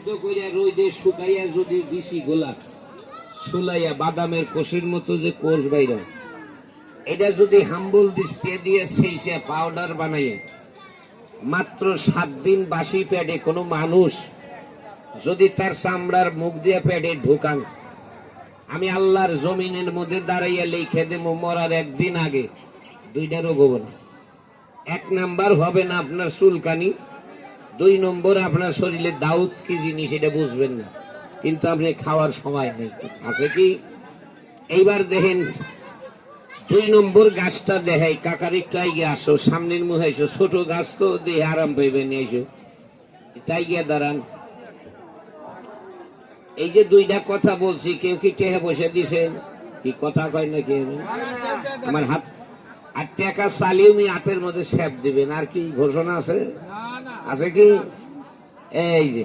শুদ্ধ করিয়া রোদে শুকাইয়া যদি দিছি গোলা ছুলাইয়া বাদামের কোষের মতো যে কোষ বাইরে, এটা যদি হাম্বল দৃষ্টি দিয়ে সেইসে পাউডার বানাইয়া মাত্র 7 দিন বাসি পেটে কোনো মানুষ যদি তার চামড়ার মুখ দিয়ে পেটে ঢুকান, আমি আল্লাহর জমিনের মধ্যে দাঁড়াইয়া লিখে দেব মরার একদিন আগে 2টা রোগ হবে না। 1 নাম্বার হবে না আপনার চুলকানি, 2 নম্বর আপনার শরীরে দাউদ কি জিনিস এটা বুঝবেন না, কিন্তু আপনি খাওয়ার সময় নেই আছে কি। এইবার দেখেন 2 নম্বর গাছটা দেখাই, কাকার একটু আগে আসো, সামনের মুখে এসো, ছোট গাছ তো দিয়ে আরাম পাইবেন, এসো তাই গিয়ে দাঁড়ান। এই যে 2টা কথা বলছি, কেউ কি টেহে বসে দিছেন কি কথা কয় না কেউ? আমার হাত 8 টাকা চালিয়ে আমি হাতের মধ্যে স্যাপ দিবেন, আর কি ঘোষণা আছে? আছে কি? এই যে